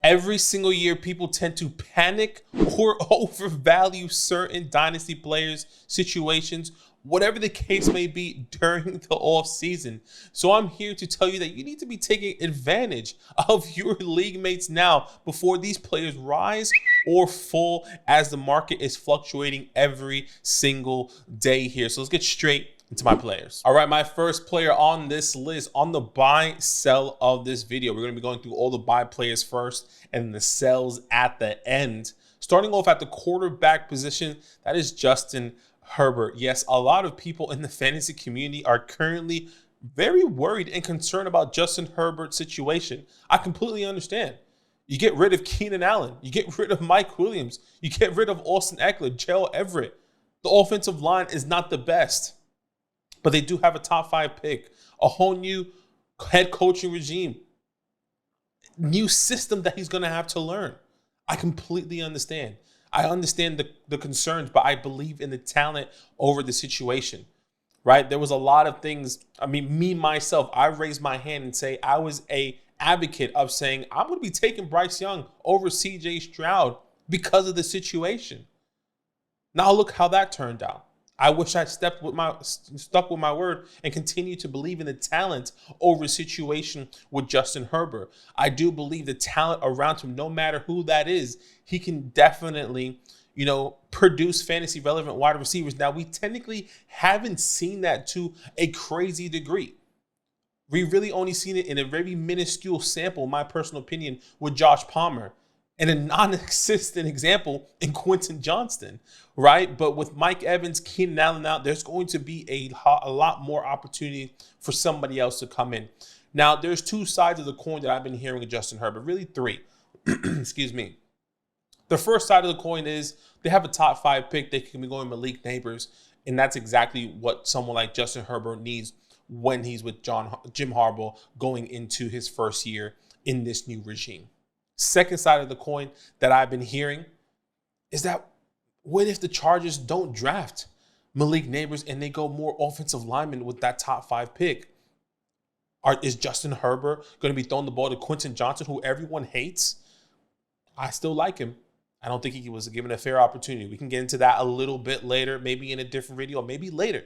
Every single year, people tend to panic or overvalue certain dynasty players' situations, whatever the case may be during the off season. So I'm here to tell you that you need to be taking advantage of your league mates now before these players rise or fall as the market is fluctuating every single day here. So let's get straight into my players. All right, my first player on this list on the buy sell of this video. We're going to be going through all the buy players first and the sells at the end. Starting off at the quarterback position, that is Justin Herbert. Yes, a lot of people in the fantasy community are currently very worried and concerned about Justin Herbert's situation. I completely understand. You get rid of Keenan Allen. You get rid of Mike Williams. You get rid of Austin Eckler, Gerald Everett. The offensive line is not the best, but they do have a top 5 pick, a whole new head coaching regime, new system that he's going to have to learn. I completely understand. I understand the concerns, but I believe in the talent over the situation, right? There was a lot of things. I mean, me, myself, I raised my hand and say I was a advocate of saying I'm going to be taking Bryce Young over CJ Stroud because of the situation. Now look how that turned out. I wish I stuck with my word and continued to believe in the talent over situation with Justin Herbert. I do believe the talent around him, no matter who that is, he can definitely, produce fantasy relevant wide receivers. Now, we technically haven't seen that to a crazy degree. We really only seen it in a very minuscule sample, in my personal opinion, with Josh Palmer, and a non-existent example in Quinton Johnson, right? But with Mike Evans, Keenan Allen out, there's going to be a lot more opportunity for somebody else to come in. Now, there's 2 sides of the coin that I've been hearing of Justin Herbert, really 3. Excuse me. The first side of the coin is they have a top 5 pick. They can be going Malik Neighbors, and that's exactly what someone like Justin Herbert needs when he's with Jim Harbaugh going into his first year in this new regime. Second side of the coin that I've been hearing is that what if the Chargers don't draft Malik Neighbors and they go more offensive linemen with that top 5 pick? Is Justin Herbert going to be throwing the ball to Quinton Johnson, who everyone hates? I still like him. I don't think he was given a fair opportunity. We can get into that a little bit later, maybe in a different video, maybe later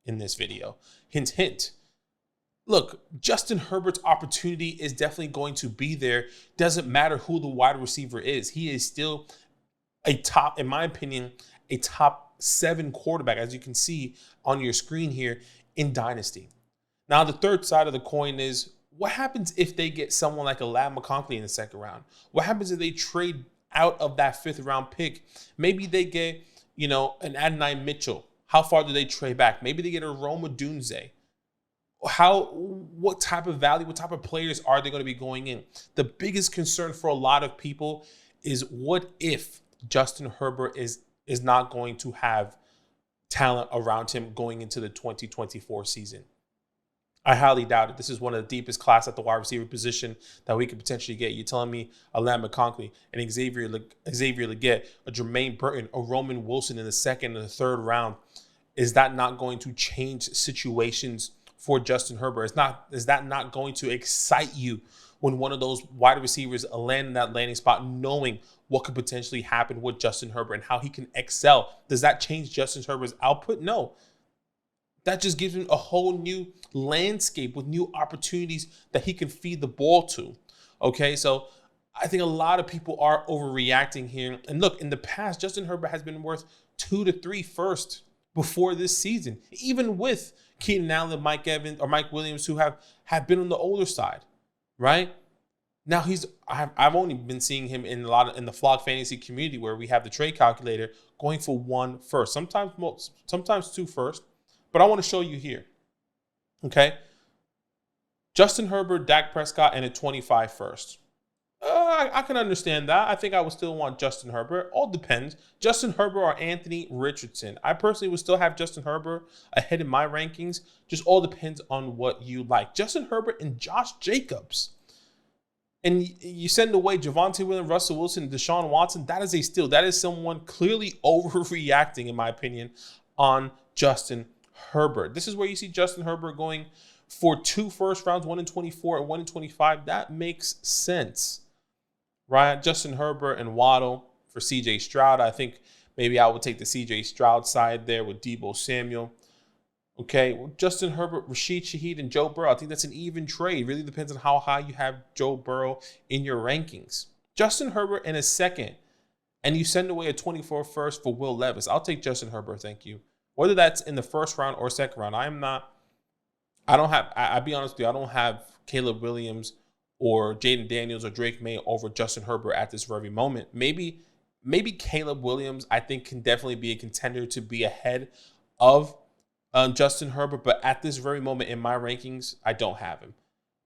in this video. Hint, hint. Look, Justin Herbert's opportunity is definitely going to be there. Doesn't matter who the wide receiver is. He is still a top, in my opinion, a top 7 quarterback, as you can see on your screen here in Dynasty. Now, the third side of the coin is what happens if they get someone like a Ladd McConkey in the second round? What happens if they trade out of that 5th round pick? Maybe they get, an Adonai Mitchell. How far do they trade back? Maybe they get a Rome Odunze. What type of value, what type of players are they going to be going in? The biggest concern for a lot of people is what if Justin Herbert is not going to have talent around him going into the 2024 season? I highly doubt it. This is one of the deepest class at the wide receiver position that we could potentially get. You're telling me a Ladd McConkey, an Xavier Legette, a Jermaine Burton, a Roman Wilson in the 2nd and the 3rd round. Is that not going to change situations for Justin Herbert? Is that not going to excite you when one of those wide receivers land in that landing spot, knowing what could potentially happen with Justin Herbert and how he can excel? Does that change Justin Herbert's output? No. That just gives him a whole new landscape with new opportunities that he can feed the ball to. Okay, so I think a lot of people are overreacting here. And look, in the past, Justin Herbert has been worth 2 to 3 first before this season, even with Keenan Allen, Mike Evans, or Mike Williams, who have been on the older side, right? Now I've only been seeing him in the Flock fantasy community where we have the trade calculator going for 1 first, sometimes 2 first, but I want to show you here. Okay, Justin Herbert, Dak Prescott, and a 25 first. I can understand that. I think I would still want Justin Herbert. All depends. Justin Herbert or Anthony Richardson. I personally would still have Justin Herbert ahead in my rankings. Just all depends on what you like. Justin Herbert and Josh Jacobs. And you send away Javonte Williams, Russell Wilson, Deshaun Watson. That is a steal. That is someone clearly overreacting, in my opinion, on Justin Herbert. This is where you see Justin Herbert going for 2 first rounds, 1 in 24 and 1 in 25. That makes sense, right? Justin Herbert and Waddle for CJ Stroud. I think maybe I would take the CJ Stroud side there with Deebo Samuel. Okay, well, Justin Herbert, Rashid Shaheed, and Joe Burrow. I think that's an even trade. Really depends on how high you have Joe Burrow in your rankings. Justin Herbert in a second, and you send away a 24 first for Will Levis. I'll take Justin Herbert, thank you. Whether that's in the first round or second round, I'll be honest with you, I don't have Caleb Williams or Jaden Daniels or Drake May over Justin Herbert at this very moment. Maybe Caleb Williams, I think, can definitely be a contender to be ahead of Justin Herbert, but at this very moment in my rankings, I don't have him.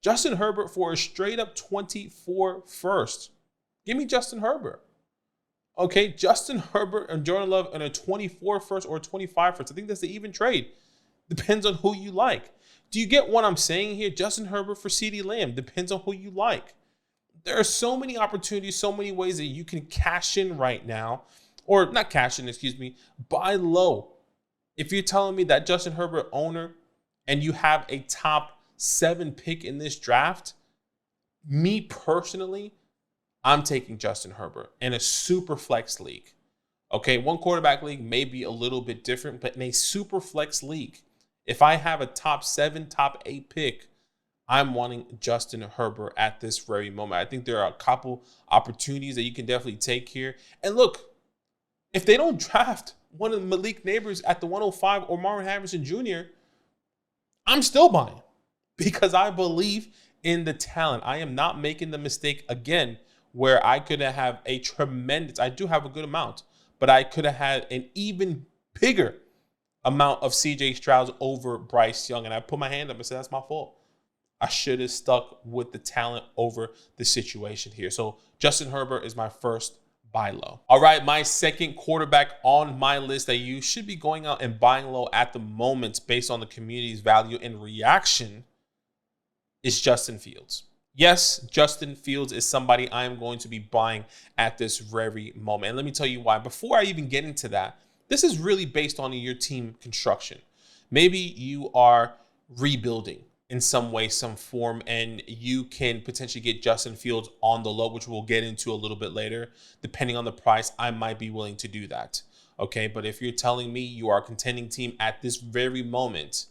Justin Herbert for a straight up 24 first. Give me Justin Herbert. Okay, Justin Herbert and Jordan Love in a 24 first or 25 first. I think that's the even trade. Depends on who you like. Do you get what I'm saying here? Justin Herbert for CeeDee Lamb. Depends on who you like. There are so many opportunities, so many ways that you can cash in right now. Or not cash in, buy low. If you're telling me that Justin Herbert owner and you have a top 7 pick in this draft, me personally, I'm taking Justin Herbert in a super flex league. Okay, one quarterback league may be a little bit different, but in a super flex league, if I have a top 7, top 8 pick, I'm wanting Justin Herbert at this very moment. I think there are a couple opportunities that you can definitely take here. And look, if they don't draft one of Malik Neighbors at the 105 or Marvin Harrison Jr., I'm still buying because I believe in the talent. I am not making the mistake again where I could have I do have a good amount, but I could have had an even bigger amount of CJ Stroud over Bryce Young. And I put my hand up and said, that's my fault. I should have stuck with the talent over the situation here. So Justin Herbert is my first buy low. All right, my second quarterback on my list that you should be going out and buying low at the moment based on the community's value and reaction is Justin Fields. Yes, Justin Fields is somebody I am going to be buying at this very moment. And let me tell you why. Before I even get into that, this is really based on your team construction. Maybe you are rebuilding in some way, some form, and you can potentially get Justin Fields on the low, which we'll get into a little bit later. Depending on the price, I might be willing to do that. Okay, but if you're telling me you are a contending team at this very moment,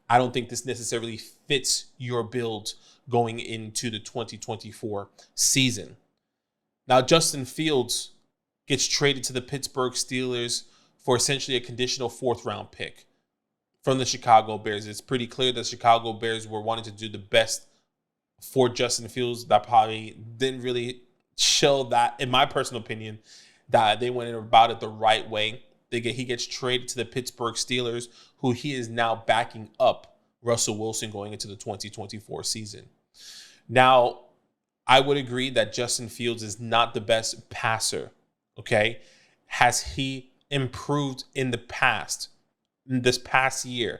I don't think this necessarily fits your build going into the 2024 season. Now, Justin Fields gets traded to the Pittsburgh Steelers for essentially a conditional 4th round pick from the Chicago Bears. It's pretty clear that Chicago Bears were wanting to do the best for Justin Fields. That probably didn't really show that, in my personal opinion, that they went about it the right way. He gets traded to the Pittsburgh Steelers, who he is now backing up Russell Wilson going into the 2024 season. Now, I would agree that Justin Fields is not the best passer, okay? Has he improved in the past, in this past year?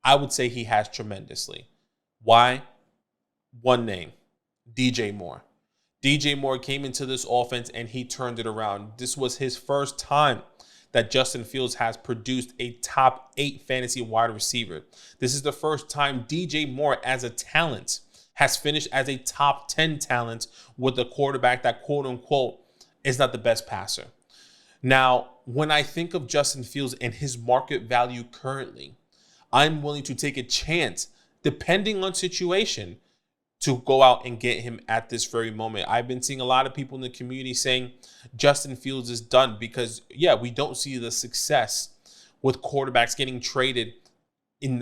I would say he has tremendously. Why? One name, DJ Moore. DJ Moore came into this offense and he turned it around. This was his first time that Justin Fields has produced a top 8 fantasy wide receiver. This is the first time DJ Moore as a talent has finished as a top 10 talent with a quarterback that, quote unquote, is not the best passer. Now, when I think of Justin Fields and his market value currently, I'm willing to take a chance, depending on situation, to go out and get him at this very moment. I've been seeing a lot of people in the community saying Justin Fields is done because, we don't see the success with quarterbacks getting traded in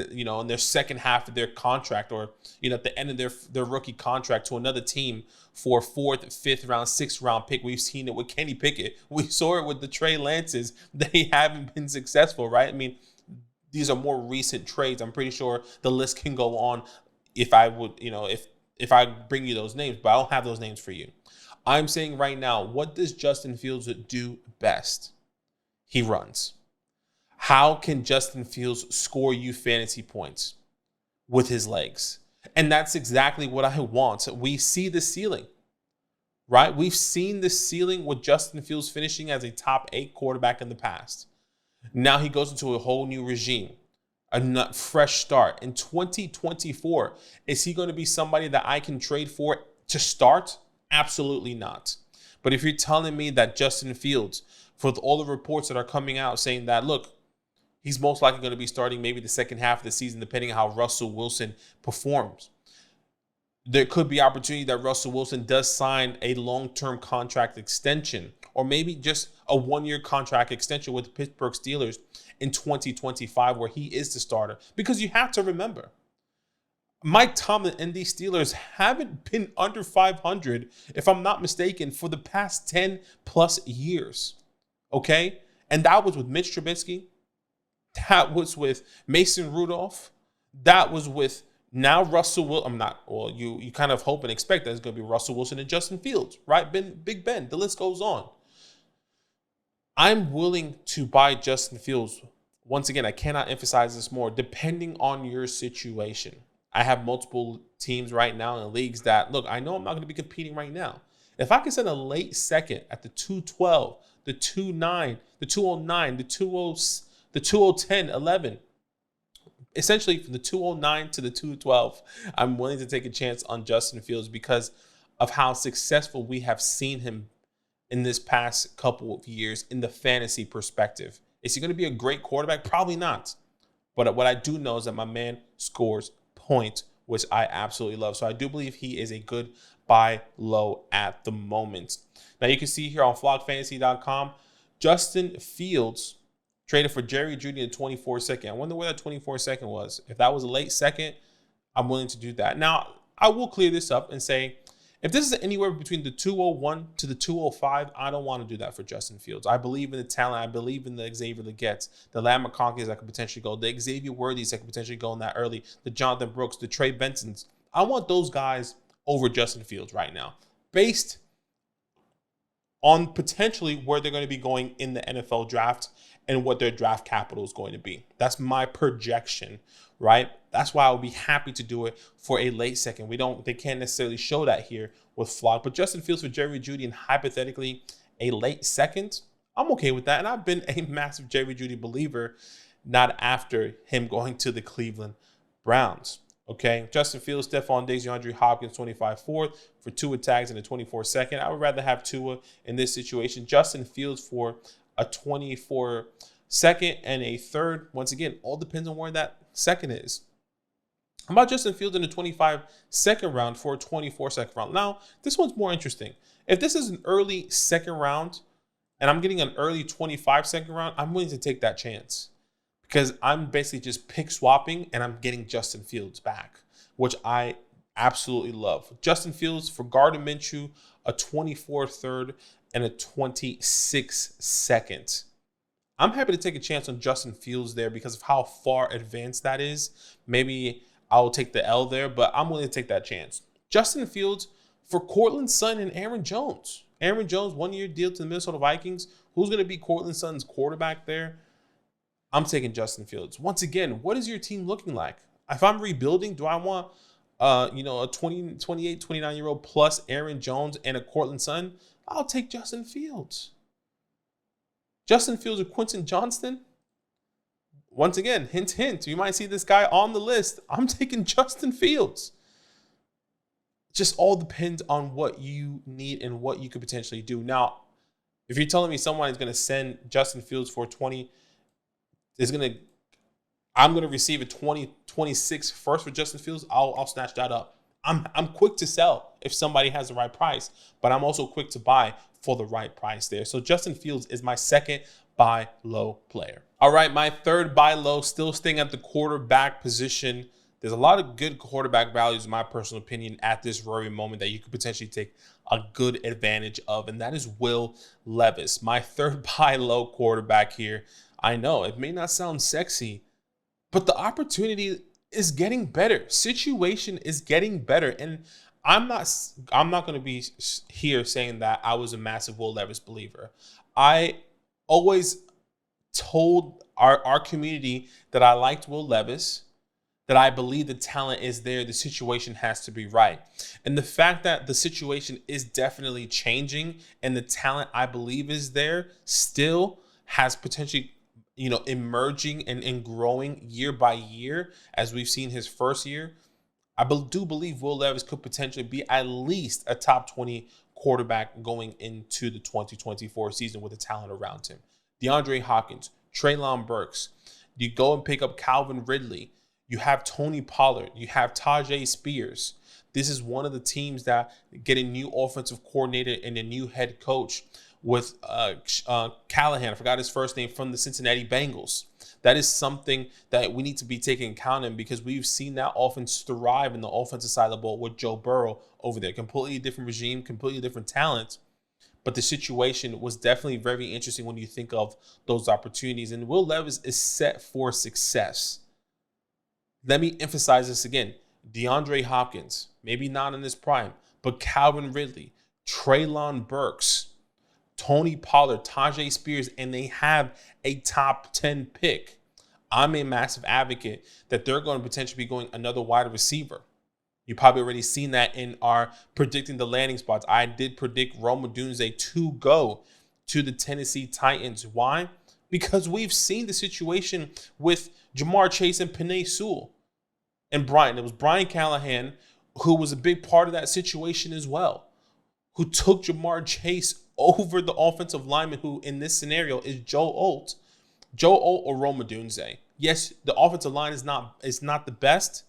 their second half of their contract, or at the end of their rookie contract to another team for 4th, 5th round, 6th round pick. We've seen it with Kenny Pickett. We saw it with the Trey Lances. They haven't been successful, right? I mean, these are more recent trades. I'm pretty sure the list can go on if I would, if I bring you those names, but I don't have those names for you. I'm saying right now, what does Justin Fields do best? He runs. How can Justin Fields score you fantasy points? With his legs. And that's exactly what I want. We see the ceiling, right? We've seen the ceiling with Justin Fields finishing as a top 8 quarterback in the past. Now he goes into a whole new regime, a fresh start. In 2024, is he going to be somebody that I can trade for to start? Absolutely not. But if you're telling me that Justin Fields, for all the reports that are coming out saying that, look, he's most likely going to be starting maybe the second half of the season, depending on how Russell Wilson performs. There could be opportunity that Russell Wilson does sign a long-term contract extension, or maybe just a one-year contract extension with the Pittsburgh Steelers in 2025, where he is the starter. Because you have to remember, Mike Tomlin and these Steelers haven't been under 500, if I'm not mistaken, for the past 10 plus years. Okay? And that was with Mitch Trubisky. That was with Mason Rudolph. That was with now Russell Wilson. You kind of hope and expect that it's going to be Russell Wilson and Justin Fields, right? Big Ben. The list goes on. I'm willing to buy Justin Fields. Once again, I cannot emphasize this more. Depending on your situation. I have multiple teams right now in leagues that, look, I know I'm not going to be competing right now. If I can send a late second at the 212, the 29, the 209, the 2010, 11, essentially from the 209 to the 212, I'm willing to take a chance on Justin Fields because of how successful we have seen him in this past couple of years in the fantasy perspective. Is he going to be a great quarterback? Probably not. But what I do know is that my man scores points, which I absolutely love. So I do believe he is a good buy low at the moment. Now you can see here on flockfantasy.com, Justin Fields traded for Jerry Jeudy in 24 second. I wonder where that 24 second was. If that was a late second, I'm willing to do that. Now, I will clear this up and say, if this is anywhere between the 201 to the 205, I don't want to do that for Justin Fields. I believe in the talent. I believe in the Xavier Legettes, the Lamb McConkeys that could potentially go, the Xavier Worthies that could potentially go in that early, the Jonathan Brooks, the Trey Bensons. I want those guys over Justin Fields right now, based on potentially where they're going to be going in the NFL draft and what their draft capital is going to be. That's my projection, right? That's why I would be happy to do it for a late second. They can't necessarily show that here with Flock, but Justin Fields for Jerry Jeudy and hypothetically a late second, I'm okay with that. And I've been a massive Jerry Jeudy believer, not after him going to the Cleveland Browns. Okay, Justin Fields, Stephon Diggs, DeAndre Hopkins, 25 fourth for Tua tags in the 24 second. I would rather have Tua in this situation. Justin Fields for a 24 second and a third. Once again, all depends on where that second is. How about Justin Fields in the 25 second round for a 24 second round? Now, this one's more interesting. If this is an early second round and I'm getting an early 25 second round, I'm willing to take that chance because I'm basically just pick swapping and I'm getting Justin Fields back, which I absolutely love. Justin Fields for Gardner Minshew, a 24 third and a 26 second. I'm happy to take a chance on Justin Fields there because of how far advanced that is. Maybe I'll take the L there, but I'm willing to take that chance. Justin Fields for Cortland Sutton and Aaron Jones. Aaron Jones, 1 year deal to the Minnesota Vikings. Who's going to be Cortland Sutton's quarterback there? I'm taking Justin Fields. Once again, what is your team looking like? If I'm rebuilding, do I want a 28, 29-year-old plus Aaron Jones and a Cortland Sutton? I'll take Justin Fields. Justin Fields or Quinton Johnson? Once again, hint, hint. You might see this guy on the list. I'm taking Justin Fields. Just all depends on what you need and what you could potentially do. Now, if you're telling me someone is going to send Justin Fields for 20, I'm going to receive a 2026 first for Justin Fields, I'll snatch that up. I'm quick to sell if somebody has the right price, but I'm also quick to buy for the right price there. So Justin Fields is my second buy low player. All right, my third buy low, still staying at the quarterback position. There's a lot of good quarterback values, in my personal opinion, at this very moment that you could potentially take a good advantage of, and that is Will Levis, my third buy low quarterback here. I know it may not sound sexy, but the opportunity is getting better. Situation is getting better, and I'm not going to be here saying that I was a massive Will Levis believer. I always told our community that I liked Will Levis, that I believe the talent is there, the situation has to be right. And the fact that the situation is definitely changing and the talent I believe is there still has potentially, emerging and growing year by year, as we've seen his first year. I do believe Will Levis could potentially be at least a top 20 quarterback going into the 2024 season with the talent around him. DeAndre Hopkins, Treylon Burks. You go and pick up Calvin Ridley. You have Tony Pollard. You have Tajay Spears. This is one of the teams that get a new offensive coordinator and a new head coach with Callahan. I forgot his first name, from the Cincinnati Bengals. That is something that we need to be taking account in, because we've seen that offense thrive in the offensive side of the ball with Joe Burrow over there. Completely different regime, completely different talent. But the situation was definitely very interesting when you think of those opportunities. And Will Levis is set for success. Let me emphasize this again. DeAndre Hopkins, maybe not in his prime, but Calvin Ridley, Treylon Burks, Tony Pollard, Tajay Spears, and they have a top 10 pick. I'm a massive advocate that they're going to potentially be going another wide receiver. You probably already seen that in our predicting the landing spots. I did predict Rome Odunze to go to the Tennessee Titans. Why? Because we've seen the situation with Jamar Chase and Penei Sewell and Brian. It was Brian Callahan who was a big part of that situation as well, who took Jamar Chase over the offensive lineman, who in this scenario is Joe Alt or Rome Odunze. Yes, the offensive line is not the best,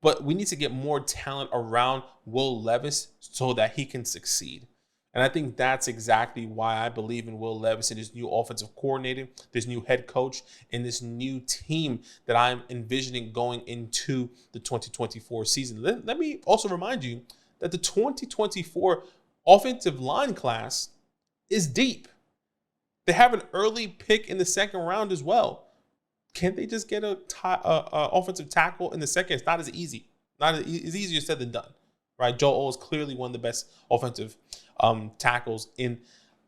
but we need to get more talent around Will Levis so that he can succeed. And I think that's exactly why I believe in Will Levis and his new offensive coordinator, this new head coach, and this new team that I'm envisioning going into the 2024 season. Let me also remind you that the 2024 offensive line class is deep. They have an early pick in the second round as well. Can't they just get a offensive tackle in the second? It's not as easy. It's easier said than done, right? Joe O is clearly one of the best offensive tackles in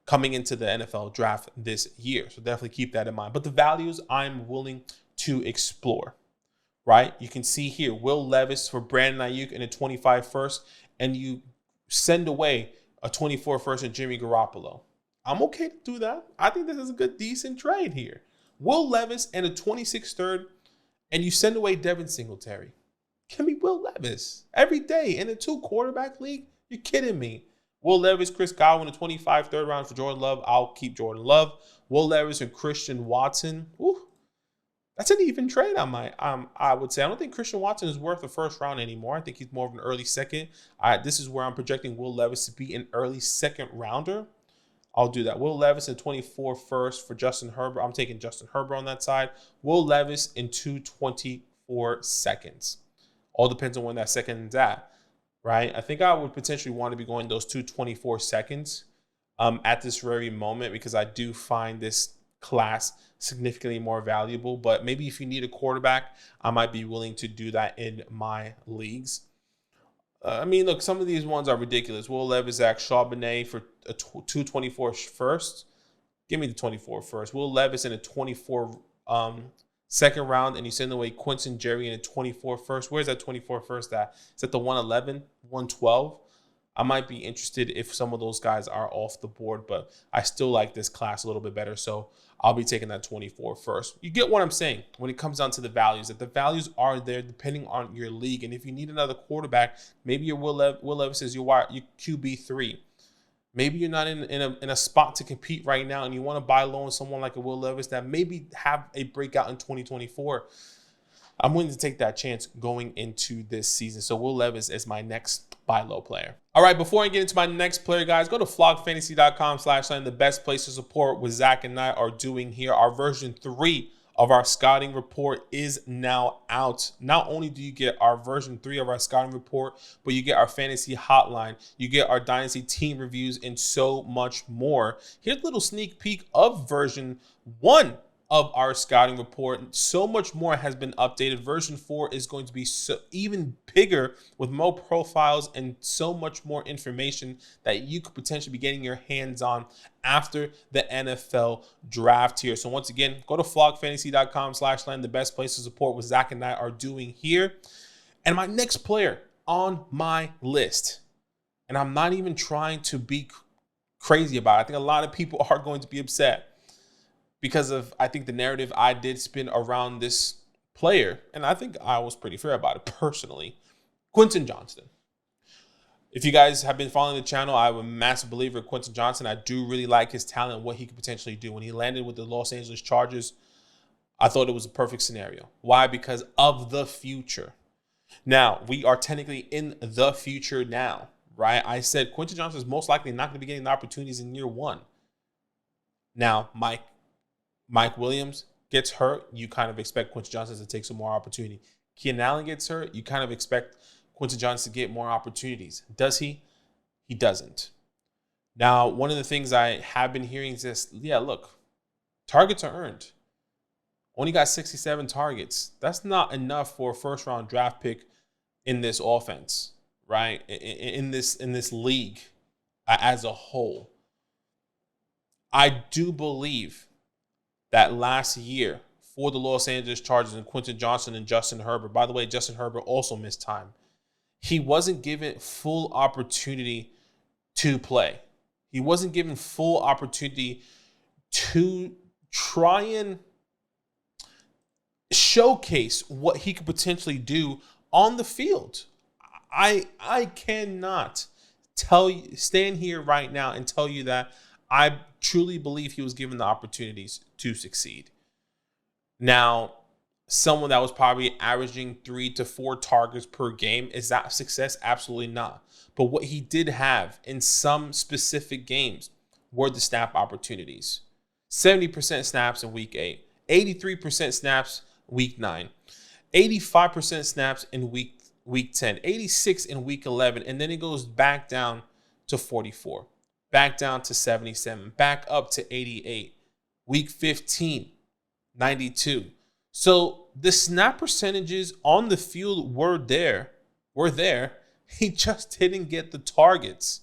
coming into the NFL draft this year. So definitely keep that in mind. But the values I'm willing to explore, right? You can see here, Will Levis for Brandon Ayuk in a 25 first, and you send away a 24 first and Jimmy Garoppolo. I'm okay to do that. I think this is a good, decent trade here. Will Levis and a 26 third, and you send away Devin Singletary. Give me Will Levis every day in a 2-quarterback league. You're kidding me. Will Levis, Chris Godwin, a 25 third round for Jordan Love. I'll keep Jordan Love. Will Levis and Christian Watson. Ooh, that's an even trade. I would say. I don't think Christian Watson is worth a first round anymore. I think he's more of an early second. This is where I'm projecting Will Levis to be an early second rounder. I'll do that. Will Levis in 24 first for Justin Herbert. I'm taking Justin Herbert on that side. Will Levis in 224 seconds. All depends on when that second is at, right? I think I would potentially want to be going those 224 seconds at this very moment, because I do find this class significantly more valuable. But maybe if you need a quarterback, I might be willing to do that in my leagues. Look, some of these ones are ridiculous. Will Levis, Zach Charbonnet for a 224 first. Give me the 24 first. Will Levis in a 24 second round, and you send away Quinton Jerry in a 24 first. Where's that 24 first at? Is that the 111, 112? I might be interested if some of those guys are off the board, but I still like this class a little bit better. So I'll be taking that 24 first. You get what I'm saying when it comes down to the values, that the values are there depending on your league. And if you need another quarterback, maybe your Will Levis is your QB3. Maybe you're not in a spot to compete right now and you want to buy low on someone like a Will Levis that maybe have a breakout in 2024. I'm willing to take that chance going into this season. So Will Levis is my next buy low player. All right, before I get into my next player, guys, go to flogfantasy.com/land, the best place to support what Zach and I are doing here. Our version 3 of our scouting report is now out. Not only do you get our version 3 of our scouting report, but you get our fantasy hotline, you get our dynasty team reviews, and so much more. Here's a little sneak peek of version 1 of our scouting report. So much more has been updated. Version 4 is going to be even bigger with more profiles and so much more information that you could potentially be getting your hands on after the NFL draft here. So once again, go to flogfantasy.com/land, the best place to support what Zach and I are doing here. And my next player on my list, and I'm not even trying to be crazy about it. I think a lot of people are going to be upset because of, I think, the narrative I did spin around this player. And I think I was pretty fair about it personally. Quinton Johnson. If you guys have been following the channel, I'm a massive believer in Quinton Johnson. I do really like his talent, what he could potentially do. When he landed with the Los Angeles Chargers, I thought it was a perfect scenario. Why? Because of the future. Now, we are technically in the future now, right? I said Quinton Johnson is most likely not going to be getting the opportunities in year one. Now, Mike Williams gets hurt. You kind of expect Quinton Johnson to take some more opportunity. Keenan Allen gets hurt. You kind of expect Quinton Johnson to get more opportunities. Does he? He doesn't. Now, one of the things I have been hearing is this, yeah, look, targets are earned. Only got 67 targets. That's not enough for a first-round draft pick in this offense, right? In this league as a whole. I do believe that last year for the Los Angeles Chargers and Quinton Johnson and Justin Herbert, by the way, Justin Herbert also missed time. He wasn't given full opportunity to play. He wasn't given full opportunity to try and showcase what he could potentially do on the field. I cannot stand here right now and tell you that I truly believe he was given the opportunities to succeed. Now, someone that was probably averaging 3 to 4 targets per game, is that success? Absolutely not. But what he did have in some specific games were the snap opportunities. 70% snaps in week 8, 83% snaps week 9, 85% snaps in week 10, 86 in week 11, and then it goes back down to 44, back down to 77, back up to 88, week 15, 92. So the snap percentages on the field were there. He just didn't get the targets.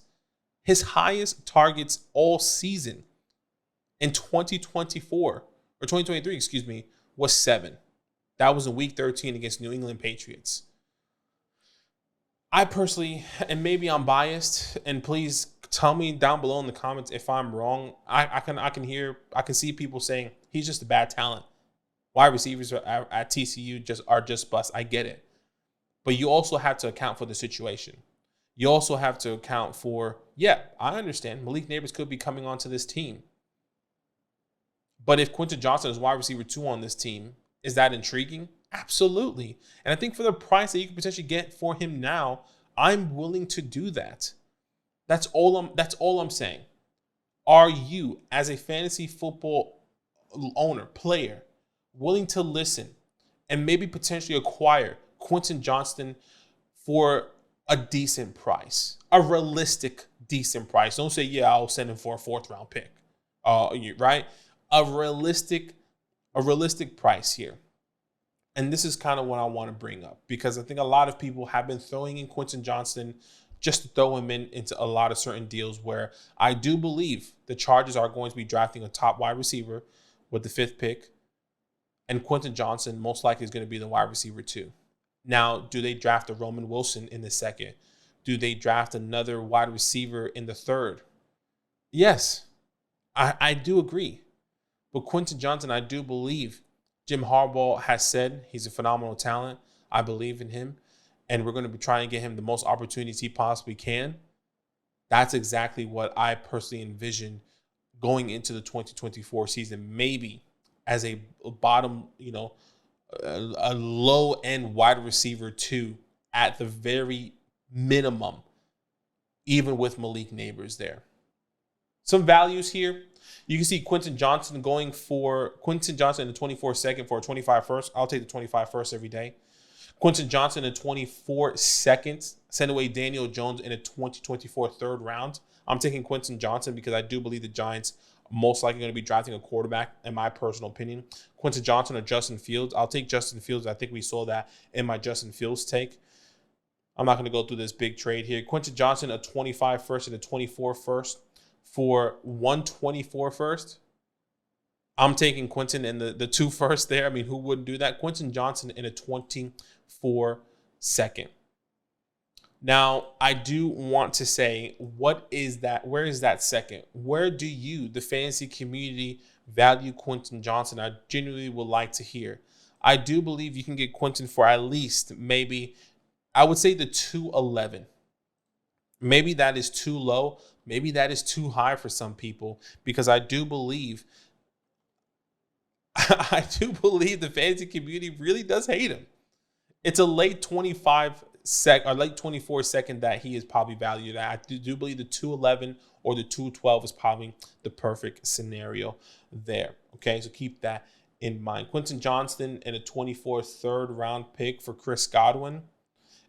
His highest targets all season in 2023, was 7. That was in week 13 against New England Patriots. I personally, and maybe I'm biased, and please tell me down below in the comments if I'm wrong. I can see people saying he's just a bad talent. Wide receivers at TCU are just bust. I get it. But you also have to account for the situation. You also have to account for, I understand Malik Neighbors could be coming onto this team. But if Quinton Johnson is wide receiver 2 on this team, is that intriguing? Absolutely. And I think for the price that you can potentially get for him now, I'm willing to do that. That's all I'm saying. Are you, as a fantasy football owner, player, willing to listen and maybe potentially acquire Quinton Johnson for a decent price, a realistic decent price? Don't say, I'll send him for a 4th round pick. Right? A realistic price here. And this is kind of what I want to bring up, because I think a lot of people have been throwing in Quinton Johnson just to throw him into a lot of certain deals, where I do believe the Chargers are going to be drafting a top wide receiver with the 5th pick, and Quinton Johnson most likely is going to be the wide receiver 2. Now, do they draft a Roman Wilson in the 2nd? Do they draft another wide receiver in the 3rd? Yes, I do agree. But Quinton Johnson, I do believe Jim Harbaugh has said he's a phenomenal talent. I believe in him. And we're going to be trying to get him the most opportunities he possibly can. That's exactly what I personally envision going into the 2024 season. Maybe as a bottom, a low-end wide receiver 2 at the very minimum, even with Malik Neighbors there. Some values here. You can see Quinton Johnson in the 24 second for a 25 first. I'll take the 25 first every day. Quinton Johnson in 24 seconds. Send away Daniel Jones in a 2024 3rd round. I'm taking Quinton Johnson because I do believe the Giants are most likely going to be drafting a quarterback, in my personal opinion. Quinton Johnson or Justin Fields. I'll take Justin Fields. I think we saw that in my Justin Fields take. I'm not going to go through this big trade here. Quinton Johnson, a 25 first and a 24 first. For 124 first, I'm taking Quinton and the 2 first there. I mean, who wouldn't do that? Quinton Johnson in a 24 second. Now, I do want to say, what is that? Where is that second? Where do you, the fantasy community, value Quinton Johnson? I genuinely would like to hear. I do believe you can get Quinton for at least maybe, I would say the 211. Maybe that is too low. Maybe that is too high for some people, because I do believe I do believe the fantasy community really does hate him. It's a late 24 second that he is probably valued at. I do believe the 211 or the 212 is probably the perfect scenario there. Okay, so keep that in mind. Quinton Johnson and a 24 third round pick for Chris Godwin.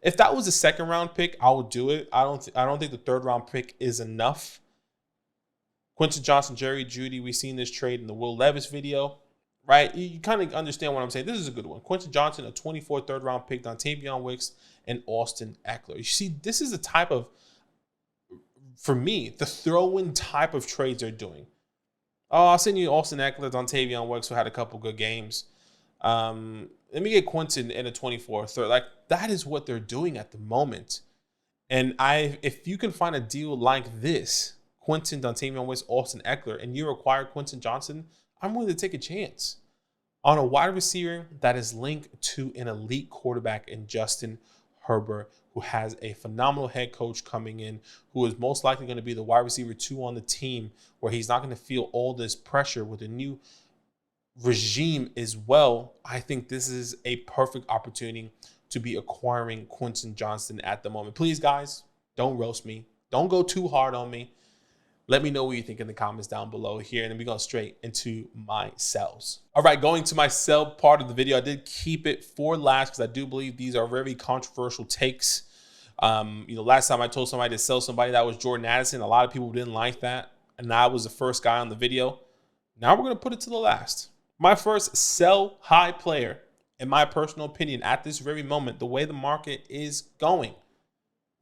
If that was a second round pick, I would do it. I don't think the third round pick is enough. Quinton Johnson, Jerry Jeudy, we've seen this trade in the Will Levis video, right? You kind of understand what I'm saying. This is a good one. Quinton Johnson, a 24 third round pick, Dontayvion Wicks, and Austin Eckler. You see, this is the type of, for me, the throw-in type of trades they're doing. Oh, I'll send you Austin Eckler, Dontayvion Wicks, who had a couple good games. Let me get Quinton in a 24 third. Like, that is what they're doing at the moment. And if you can find a deal like this, Quinton, Dontayvion Wicks, Austin Eckler, and you acquire Quinton Johnson, I'm willing to take a chance on a wide receiver that is linked to an elite quarterback in Justin Herbert, who has a phenomenal head coach coming in, who is most likely going to be the wide receiver 2 on the team, where he's not going to feel all this pressure with a new regime as well. I think this is a perfect opportunity to be acquiring Quinton Johnson at the moment. Please, guys, don't roast me. Don't go too hard on me. Let me know what you think in the comments down below here, and then we go straight into my sells. All right, going to my sell part of the video, I did keep it for last because I do believe these are very controversial takes. Last time I told somebody to sell somebody, that was Jordan Addison. A lot of people didn't like that, and I was the first guy on the video. Now we're going to put it to the last. My first sell high player, in my personal opinion, at this very moment, the way the market is going,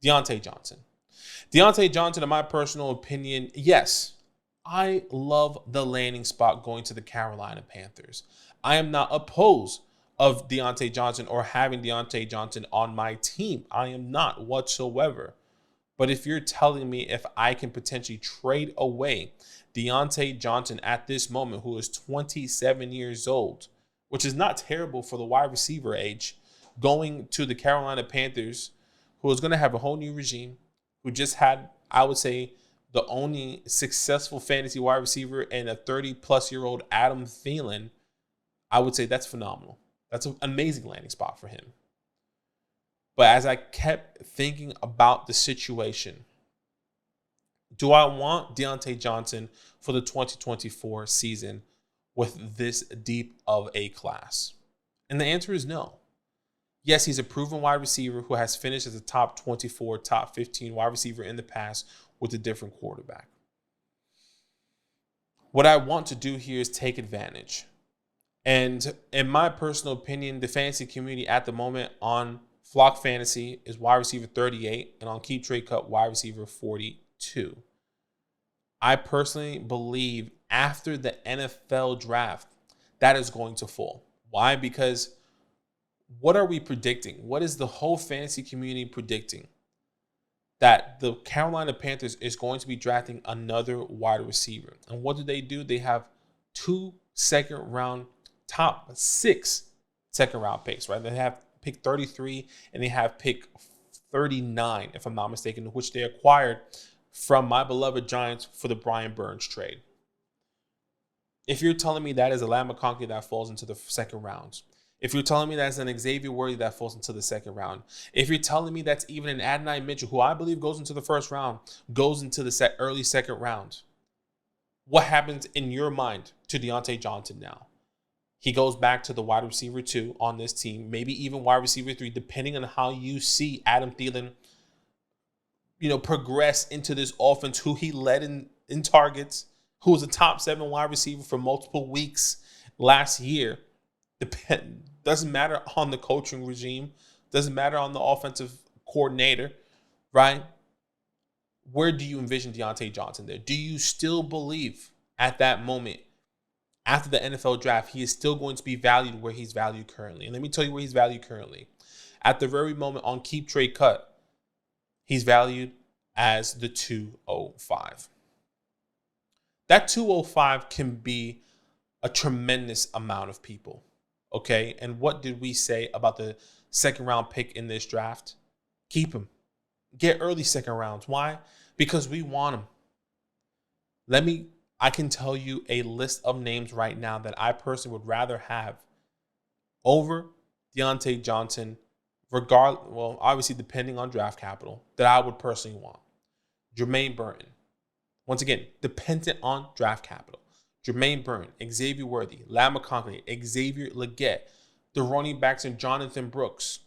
Deontay Johnson. Deontay Johnson, in my personal opinion, yes, I love the landing spot going to the Carolina Panthers. I am not opposed of Deontay Johnson or having Deontay Johnson on my team. I am not whatsoever. But if you're telling me if I can potentially trade away Deontay Johnson at this moment, who is 27 years old, which is not terrible for the wide receiver age, going to the Carolina Panthers, who is going to have a whole new regime, who just had, I would say, the only successful fantasy wide receiver and a 30-plus-year-old Adam Thielen, I would say that's phenomenal. That's an amazing landing spot for him. But as I kept thinking about the situation, do I want Deontay Johnson for the 2024 season with this deep of a class? And the answer is no. Yes, he's a proven wide receiver who has finished as a top 24, top 15 wide receiver in the past with a different quarterback. What I want to do here is take advantage. And in my personal opinion, the fantasy community at the moment on Flock Fantasy is wide receiver 38, and on Keep Trade Cut, wide receiver 42. I personally believe after the NFL draft, that is going to fall. Why? Because what are we predicting? What is the whole fantasy community predicting? That the Carolina Panthers is going to be drafting another wide receiver. And what do? They have 2 second-round, top 6 second-round picks, right? They have pick 33 and they have pick 39, if I'm not mistaken, which they acquired from my beloved Giants for the Brian Burns trade. If you're telling me that is a Lamb McConkey that falls into the second round, if you're telling me that's an Xavier Worthy that falls into the second round, if you're telling me that's even an Adonai Mitchell, who I believe goes into the first round, goes into the early second round, what happens in your mind to Deontay Johnson now? He goes back to the wide receiver 2 on this team, maybe even wide receiver 3, depending on how you see Adam Thielen, progress into this offense, who he led in targets, who was a top 7 wide receiver for multiple weeks last year. Doesn't matter on the coaching regime, doesn't matter on the offensive coordinator, right? Where do you envision Deontay Johnson there? Do you still believe at that moment, after the NFL draft, he is still going to be valued where he's valued currently? And let me tell you where he's valued currently. At the very moment on Keep Trade Cut, he's valued as the 205. That 205 can be a tremendous amount of people. Okay, and what did we say about the second round pick in this draft? Keep him. get early second rounds. Why? Because we want them. I can tell you a list of names right now that I personally would rather have over Deontay Johnson, obviously depending on draft capital, that I would personally want. Jermaine Burton. Once again, dependent on draft capital. Jermaine Burton, Xavier Worthy, Lamar Conklin, Xavier Legette, the running backs and Jonathan Brooks,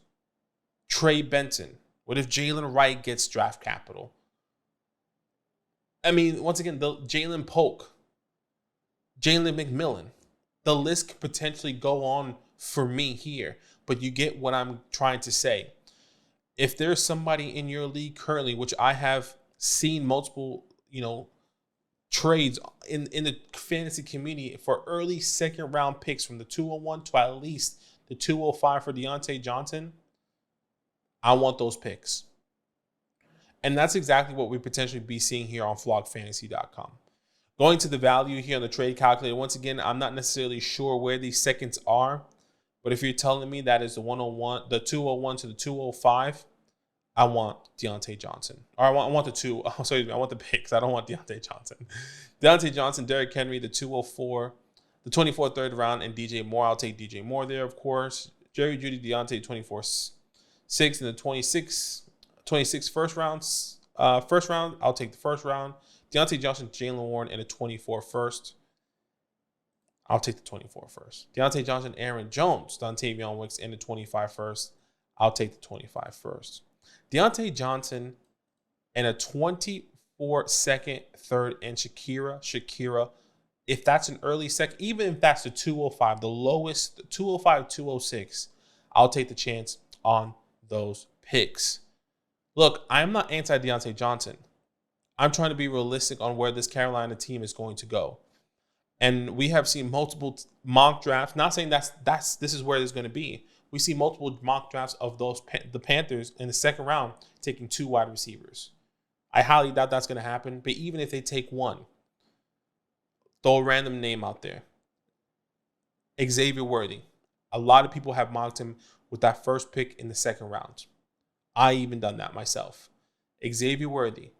Trey Benson. What if Jalen Wright gets draft capital? I mean, once again, the Jalen Polk, Jalen McMillan. The list could potentially go on for me here, but you get what I'm trying to say. If there's somebody in your league currently, which I have seen multiple, trades in the fantasy community for early second round picks from the 201 to at least the 205 for Deontay Johnson, I want those picks. And that's exactly what we potentially be seeing here on flogfantasy.com. Going to the value here on the trade calculator, once again, I'm not necessarily sure where these seconds are, but if you're telling me that is the 101, the 201 to the 205, I want Deontay Johnson. Or I want the two. Oh, sorry, I want the picks. I don't want Deontay Johnson. Deontay Johnson, Derrick Henry, the 204, the 24 third round, and DJ Moore. I'll take DJ Moore there, of course. Jerry Jeudy, Deontay, 24-6, and the 26 first rounds. First round, I'll take the first round. Deontay Johnson, Jalen Warren, and a 24 first. I'll take the 24 first. Deontay Johnson, Aaron Jones, Dontavion Wicks, and the 25 first. I'll take the 25 first. Deontay Johnson and a 24 second, third, and Shakira. If that's an early second, even if that's the 205, the lowest, the 205, 206, I'll take the chance on those picks. Look, I'm not anti-Deontay Johnson. I'm trying to be realistic on where this Carolina team is going to go. And we have seen multiple mock drafts, not saying this is where it's going to be. We see multiple mock drafts of the Panthers in the second round taking 2 wide receivers. I highly doubt that's going to happen, but even if they take one, throw a random name out there. Xavier Worthy. A lot of people have mocked him with that first pick in the second round. I even done that myself. Xavier Worthy,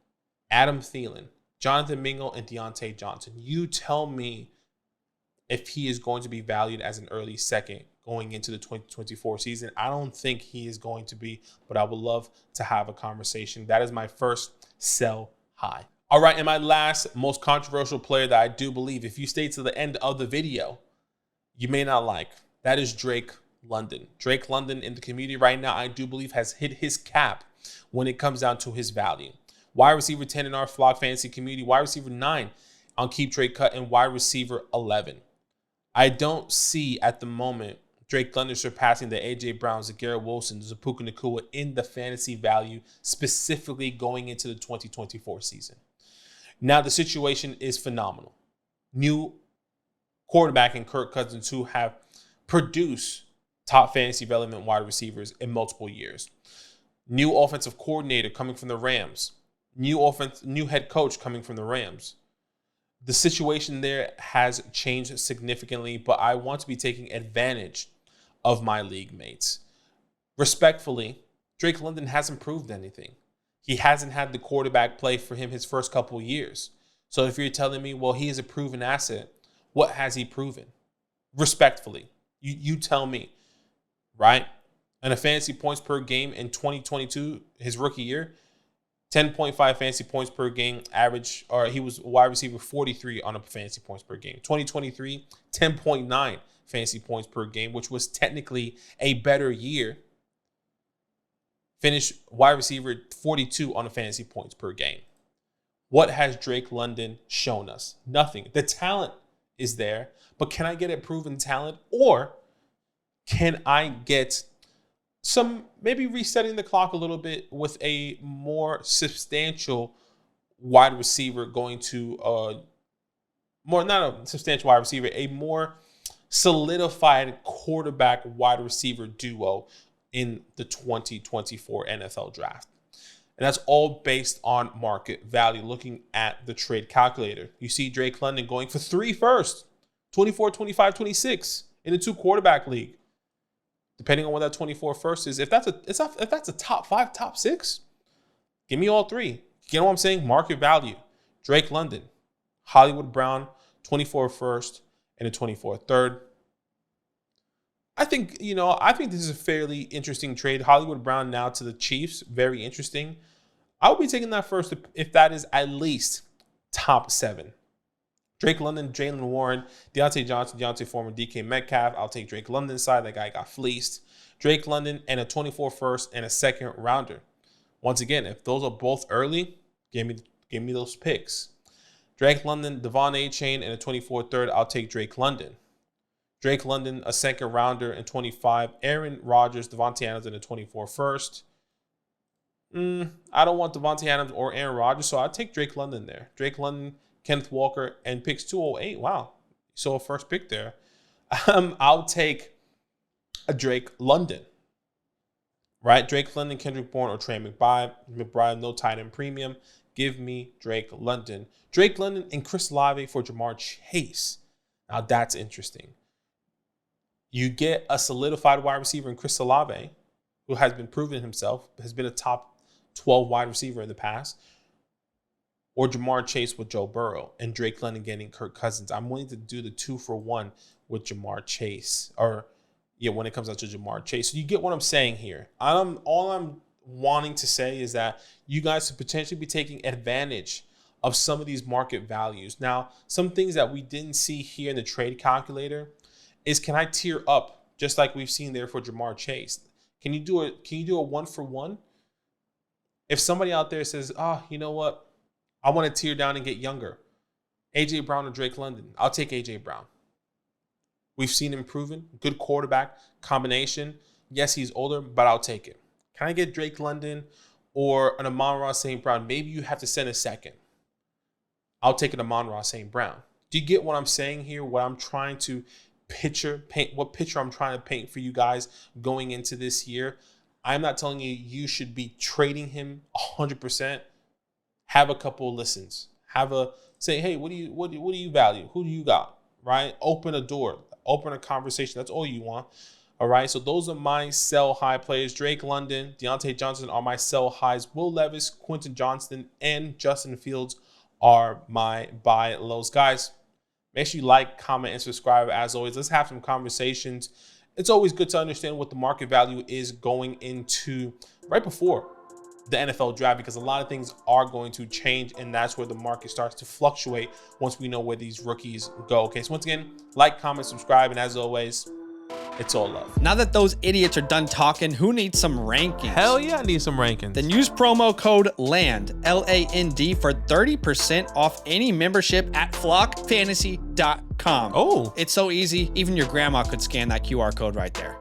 Adam Thielen, Jonathan Mingo, and Deontay Johnson. You tell me if he is going to be valued as an early second going into the 2024 season. I don't think he is going to be, but I would love to have a conversation. That is my first sell high. All right, and my last most controversial player that I do believe, if you stay to the end of the video, you may not like. That is Drake London. Drake London in the community right now, I do believe, has hit his cap when it comes down to his value. Wide receiver 10 in our Flock Fantasy community, wide receiver 9 on Keep Trade Cut, and wide receiver 11. I don't see at the moment Drake London surpassing the A.J. Browns, the Garrett Wilsons, the Puka Nacua in the fantasy value, specifically going into the 2024 season. Now, the situation is phenomenal. New quarterback in Kirk Cousins, who have produced top fantasy relevant wide receivers in multiple years. New offensive coordinator coming from the Rams. New head coach coming from the Rams. The situation there has changed significantly, but I want to be taking advantage of my league mates. Respectfully, Drake London hasn't proved anything. He hasn't had the quarterback play for him his first couple of years. So if you're telling me, well, he is a proven asset, what has he proven? Respectfully, you tell me, right? And a fantasy points per game in 2022, his rookie year, 10.5 fantasy points per game average, or he was wide receiver 43 on a fantasy points per game. 2023, 10.9 fantasy points per game, which was technically a better year. Finished wide receiver 42 on a fantasy points per game. What has Drake London shown us? Nothing. The talent is there, but can I get a proven talent, or can I get some, maybe resetting the clock a little bit with a more substantial wide receiver going to not a substantial wide receiver, a more solidified quarterback wide receiver duo in the 2024 NFL draft. And that's all based on market value. Looking at the trade calculator, you see Drake London going for 3 firsts, 24, 25, 26 in a 2 quarterback league. Depending on what that 24 first is, if that's a top 5, top 6, Give me all three. You know what I'm saying? Market value. Drake London, Hollywood Brown, 24 first, and a 24 third. I think this is a fairly interesting trade. Hollywood Brown now to the Chiefs. Very interesting. I would be taking that first if that is at least top 7. Drake London, Jalen Warren, Deontay Johnson, Deontay Foreman, DK Metcalf. I'll take Drake London's side. That guy got fleeced. Drake London and a 24 first and a second rounder. Once again, if those are both early, give me those picks. Drake London, Devon A-Chain, and a 24 third. I'll take Drake London. Drake London, a second rounder and 25. Aaron Rodgers, Devontae Adams, and a 24 first. I don't want Devontae Adams or Aaron Rodgers, so I'll take Drake London there. Drake London, Kenneth Walker, and picks 208. Wow. So a first pick there. I'll take a Drake London. Right? Drake London, Kendrick Bourne, or Trey McBride, no tight end premium. Give me Drake London. Drake London and Chris Olave for Jamar Chase. Now that's interesting. You get a solidified wide receiver in Chris Olave, who has been proven himself, has been a top 12 wide receiver in the past, or Jamar Chase with Joe Burrow, and Drake London getting Kirk Cousins. I'm willing to do the 2-for-1 with Jamar Chase, when it comes out to Jamar Chase. So you get what I'm saying here. All I'm wanting to say is that you guys could potentially be taking advantage of some of these market values. Now, some things that we didn't see here in the trade calculator is, can I tier up just like we've seen there for Jamar Chase? Can you do a 1-for-1? If somebody out there says, you know what? I want to tier down and get younger. A.J. Brown or Drake London. I'll take A.J. Brown. We've seen him proven. Good quarterback combination. Yes, he's older, but I'll take it. Can I get Drake London or an Amon-Ra St. Brown? Maybe you have to send a second. I'll take an Amon-Ra St. Brown. Do you get what I'm saying here? What I'm trying to what picture I'm trying to paint for you guys going into this year? I'm not telling you should be trading him 100%. Have a couple of listens. Say, hey, what do you value? Who do you got? Right? Open a door. Open a conversation. That's all you want. All right. So those are my sell high players. Drake London, Deontay Johnson are my sell highs. Will Levis, Quinton Johnson, and Justin Fields are my buy lows. Guys, make sure you like, comment, and subscribe. As always, let's have some conversations. It's always good to understand what the market value is going into right before the NFL draft, because a lot of things are going to change, and that's where the market starts to fluctuate once we know where these rookies go. Okay, so once again, like, comment, subscribe, and as always, it's all love. Now that those idiots are done talking, who needs some rankings? Hell yeah, I need some rankings. Then use promo code LAND, L-A-N-D, for 30% off any membership at flockfantasy.com. Oh. It's so easy, even your grandma could scan that QR code right there.